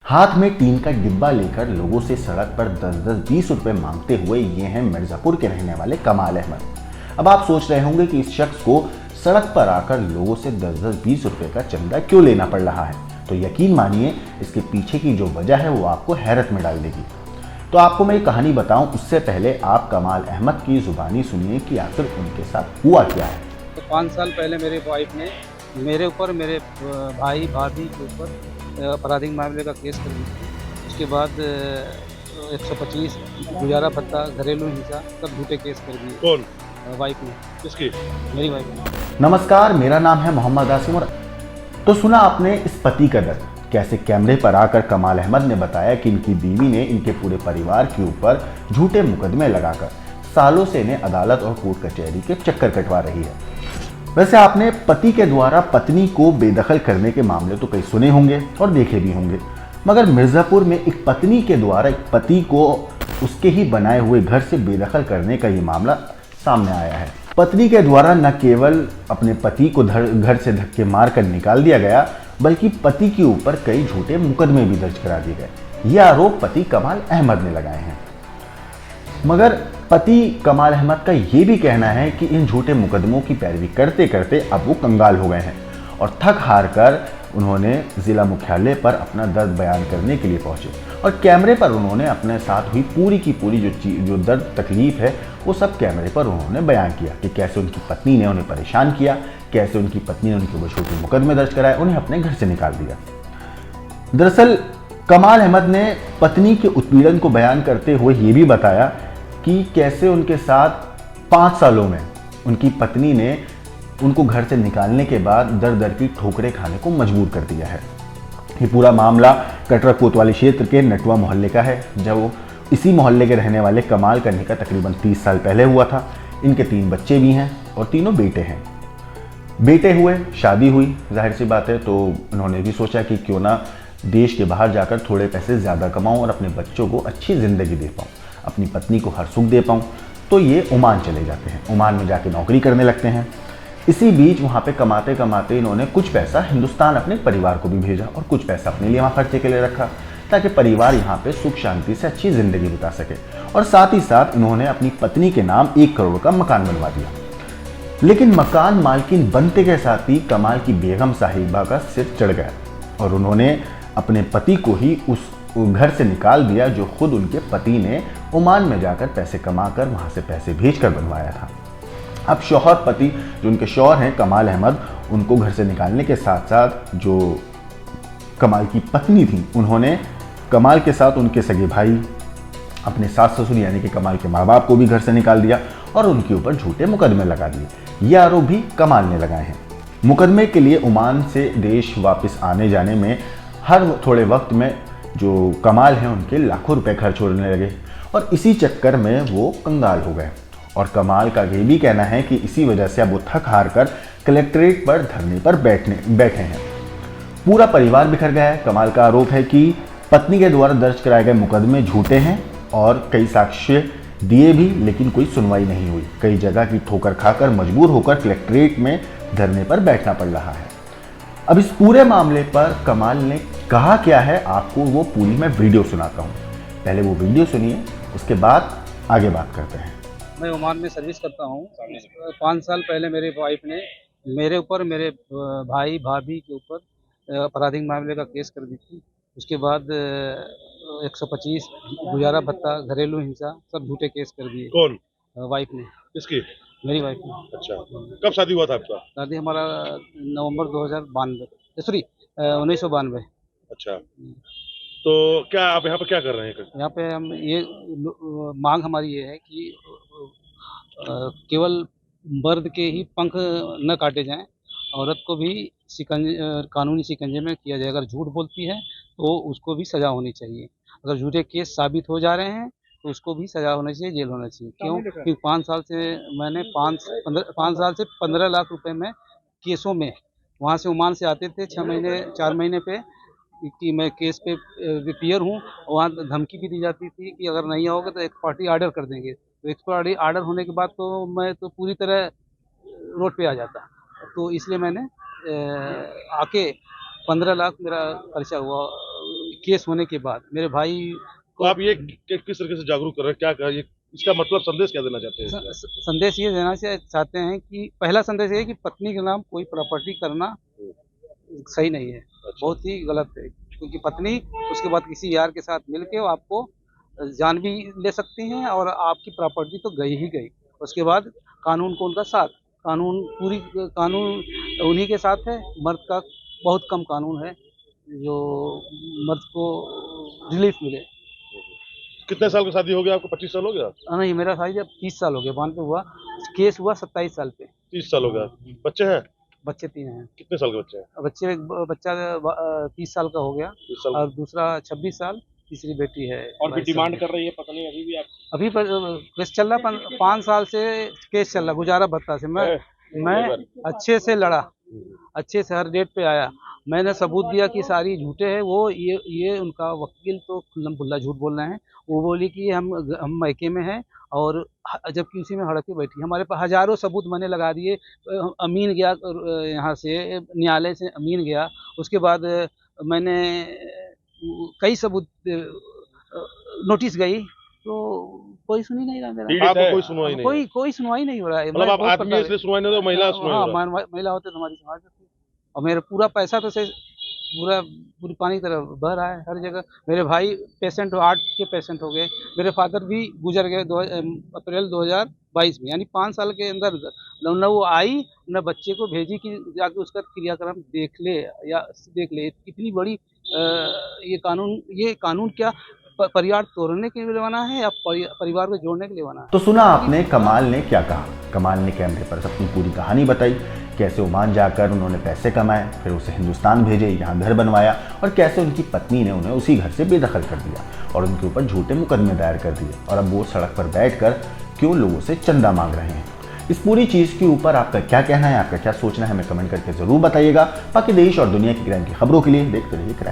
हाथ में टीन का डिब्बा लेकर लोगों से सड़क पर 10-10 20 रुपए मांगते हुए ये हैं मिर्जापुर के रहने वाले कमाल अहमद। अब आप सोच रहे होंगे कि इस शख्स को सड़क पर आकर लोगों से 10-10 20 रुपए का चंदा क्यों लेना पड़ रहा है, तो यकीन मानिए इसके पीछे की जो वजह है वो आपको हैरत में डाल देगी। तो आपको मैं ये कहानी बताऊं उससे पहले आप कमाल अहमद की जुबानी सुनिए कि आखिर उनके साथ हुआ क्या है। तो 5 साल पहले मेरी वाइफ ने मेरे ऊपर, मेरे भाई भाभी के ऊपर आपराधिक मामले का केस कर दी थी। उसके बाद 125 गुजारा भत्ता, घरेलू हिंसा, सब झूठे केस कर दिए। कौन? वाइफ ने। किसकी? मेरी वाइफ ने। नमस्कार, मेरा नाम है मोहम्मद आसिम। और तो सुना आपने इस पति का दर्द, कैसे कैमरे पर आकर कमाल अहमद ने बताया कि इनकी बीवी ने इनके पूरे परिवार के ऊपर झूठे मुकदमे लगाकर सालों से इन्हें अदालत और कोर्ट कचहरी के चक्कर कटवा रही है। वैसे आपने पति के द्वारा पत्नी को बेदखल करने के मामले तो कई सुने होंगे और देखे भी होंगे, मगर मिर्जापुर में एक पत्नी के द्वारा एक पति को उसके ही बनाए हुए घर से बेदखल करने का ये मामला सामने आया है। पत्नी के द्वारा न केवल अपने पति को घर से धक्के मारकर निकाल दिया गया, बल्कि पति के ऊपर कई झूठे मुकदमे भी दर्ज करा दिए गए। ये आरोप पति कमाल अहमद ने लगाए हैं। मगर पति कमाल अहमद का ये भी कहना है कि इन झूठे मुकदमों की पैरवी करते करते अब वो कंगाल हो गए हैं और थक हार कर उन्होंने जिला मुख्यालय पर अपना दर्द बयान करने के लिए पहुंचे और कैमरे पर उन्होंने अपने साथ हुई पूरी की पूरी जो दर्द तकलीफ है वो सब कैमरे पर उन्होंने बयान किया कि कैसे उनकी पत्नी ने उन्हें परेशान किया, कैसे उनकी पत्नी ने उनके ऊपर झूठे मुकदमे दर्ज कराए, उन्हें अपने घर से निकाल दिया। दरअसल कमाल अहमद ने पत्नी के उत्पीड़न को बयान करते हुए ये भी बताया कि कैसे उनके साथ 5 सालों में उनकी पत्नी ने उनको घर से निकालने के बाद दर दर की ठोकरें खाने को मजबूर कर दिया है। ये पूरा मामला कटरा कोतवाली क्षेत्र के नटवा मोहल्ले का है, जब इसी मोहल्ले के रहने वाले कमाल का निकाह तकरीबन 30 साल पहले हुआ था। इनके 3 बच्चे भी हैं और तीनों बेटे हैं। बेटे हुए, शादी हुई, जाहिर सी बात है, तो उन्होंने भी सोचा कि क्यों ना देश के बाहर जाकर थोड़े पैसे ज़्यादा कमाऊं और अपने बच्चों को अच्छी ज़िंदगी दे पाऊं, अपनी पत्नी को हर सुख दे पाऊं। तो ये ओमान चले जाते हैं, ओमान में जाके नौकरी करने लगते हैं। इसी बीच वहाँ पे कमाते कमाते इन्होंने कुछ पैसा हिंदुस्तान अपने परिवार को भी भेजा और कुछ पैसा अपने लिए वहाँ खर्चे के लिए रखा, ताकि परिवार यहाँ पे सुख शांति से अच्छी ज़िंदगी बिता सके। और साथ ही साथ इन्होंने अपनी पत्नी के नाम 1 करोड़ का मकान बनवा दिया। लेकिन मकान मालकिन बनते के साथ ही कमाल की बेगम साहिबा का सिर चढ़ गया और उन्होंने अपने पति को ही उस घर से निकाल दिया जो खुद उनके पति ने ओमान में जाकर पैसे कमाकर वहाँ से पैसे भेजकर बनवाया था। अब शौहर पति जो उनके शौहर हैं कमाल अहमद, उनको घर से निकालने के साथ साथ जो कमाल की पत्नी थी, उन्होंने कमाल के साथ उनके सगे भाई, अपने सास ससुर यानी कि कमाल के माँ बाप को भी घर से निकाल दिया और उनके ऊपर झूठे मुकदमे लगा दिए। ये आरोप भी कमाल ने लगाए हैं। मुकदमे के लिए ओमान से देश वापस आने जाने में हर थोड़े वक्त में जो कमाल हैं उनके लाखों रुपए खर्च होने लगे और इसी चक्कर में वो कंगाल हो गए। और कमाल का ये भी कहना है कि इसी वजह से अब वो थक हार कर कलेक्ट्रेट पर धरने पर बैठे हैं। पूरा परिवार बिखर गया है। कमाल का आरोप है कि पत्नी के द्वारा दर्ज कराए गए मुकदमे झूठे हैं और कई साक्ष्य दिए भी, लेकिन कोई सुनवाई नहीं हुई। कई जगह की ठोकर खाकर मजबूर होकर कलेक्ट्रेट में धरने पर बैठना पड़ रहा है। अब इस पूरे मामले पर कमाल ने कहा क्या है, आपको वो पूरी मैं वीडियो सुनाता हूँ। पहले वो वीडियो सुनिए, उसके बाद आगे बात करते हैं। मैं ओमान में सर्विस करता हूँ। 5 साल पहले मेरी वाइफ ने मेरे ऊपर, मेरे भाई भाभी के ऊपर आपराधिक मामले का केस कर दी थी। उसके बाद 125 गुजारा भत्ता, घरेलू हिंसा, सब झूठे केस कर दिए। कौन? वाइफ ने। किसकी? मेरी वाइफ ने। अच्छा, कब शादी हुआ था आपका? शादी हमारा नवंबर 2092, सॉरी 1992। अच्छा, तो क्या आप यहाँ पर क्या कर रहे हैं? यहाँ पे हम ये मांग हमारी ये है कि केवल मर्द के ही पंख न काटे जाएं, औरत को भी कानूनी शिकंजे में किया जाए। अगर झूठ बोलती है तो उसको भी सज़ा होनी चाहिए। अगर झूठे केस साबित हो जा रहे हैं तो उसको भी सज़ा होनी चाहिए, जेल होना चाहिए। क्यों? क्योंकि 5 साल से मैंने 5 साल से 15 लाख रुपए में केसों में वहाँ से ओमान से आते थे 6 महीने 4 महीने पे कि मैं केस पे पेयर हूँ। वहाँ धमकी भी दी जाती थी कि अगर नहीं आओगे तो एक्सपार्टी ऑर्डर कर देंगे। तो एक्सपार्टी ऑर्डर होने के बाद तो मैं तो पूरी तरह रोड पे आ जाता। तो इसलिए मैंने आके 15 लाख मेरा खर्चा हुआ केस होने के बाद मेरे भाई तो आप ये किस तरीके से जागरूक कर रहे हैं, क्या ये इसका मतलब संदेश क्या देना चाहते हैं? संदेश ये देना चाहते हैं कि पहला संदेश ये है कि पत्नी के नाम कोई प्रॉपर्टी करना सही नहीं है, बहुत ही गलत है। क्योंकि पत्नी उसके बाद किसी यार के साथ मिलके वो आपको जान भी ले सकती हैं और आपकी प्रॉपर्टी तो गई ही गई। उसके बाद कानून को उनका साथ, कानून उन्हीं के साथ है। मर्द का बहुत कम कानून है जो मर्द को रिलीफ मिले। कितने साल की शादी हो गया आपको? 25 साल हो गया? नहीं, मेरा शादी अब 30 साल हो गया, बान पे हुआ, केस हुआ 27 साल पे। 30 साल हो गया। बच्चे हैं? बच्चे 3 हैं। कितने साल के बच्चे हैं? बच्चा 30 साल का हो गया 30 साल। और दूसरा 26 साल, तीसरी बेटी है। और भी डिमांड कर रही है पत्नी अभी भी? आप अभी केस चल रहा, 5 साल से केस चल रहा, गुजारा भत्ता से। मैं अच्छे से लड़ा, अच्छे से हर डेट पे आया। मैंने सबूत दिया कि सारी झूठे हैं। वो ये उनका वकील तो खुल्लम खुल्ला झूठ बोल रहे हैं। वो बोली कि हम मैके में हैं और जबकि उसी में हड़के बैठी। हमारे पास हजारों सबूत मैंने लगा दिए। अमीन गया यहाँ से, न्यायालय से अमीन गया। उसके बाद मैंने कई सबूत, नोटिस गई, तो कोई सुनी नहीं रहा मेरा। आपको कोई सुनवाई नहीं? कोई सुनवाई नहीं हो रहा है। मतलब आप आदमी हैं इसलिए सुनवाई नहीं हो रही, महिला सुनवाई हो रहा है? हाँ, महिला होते तो हमारी समाज होती। और मेरा पूरा पैसा तो से पूरी पानी की तरह बह रहा है हर जगह। मेरे भाई पेशेंट, हार्ट के पेशेंट हो गए। मेरे फादर भी गुजर गए अप्रैल 2022 में, यानी 5 साल के अंदर न वो आई न बच्चे को भेजी कि जाके उसका क्रियाक्रम देख ले या देख ले। इतनी बड़ी ये कानून क्या परिवार तोड़ने के लिए बना है या परिवार को जोड़ने के लिए बना है? तो सुना आपने कमाल ने क्या कहा। कमाल ने कैमरे पर अपनी पूरी कहानी बताई, कैसे ओमान जाकर उन्होंने पैसे कमाए, फिर उसे हिंदुस्तान भेजे, यहाँ घर बनवाया और कैसे उनकी पत्नी ने उन्हें उसी घर से बेदखल कर दिया और उनके ऊपर झूठे मुकदमे दायर कर दिए। और अब वो सड़क पर बैठकर क्यों लोगों से चंदा मांग रहे हैं। इस पूरी चीज़ के ऊपर आपका क्या कहना है, आपका क्या सोचना है, हमें कमेंट करके ज़रूर बताइएगा। बाकी देश और दुनिया की क्राइम की खबरों के लिए देखते रहिए क्राइम।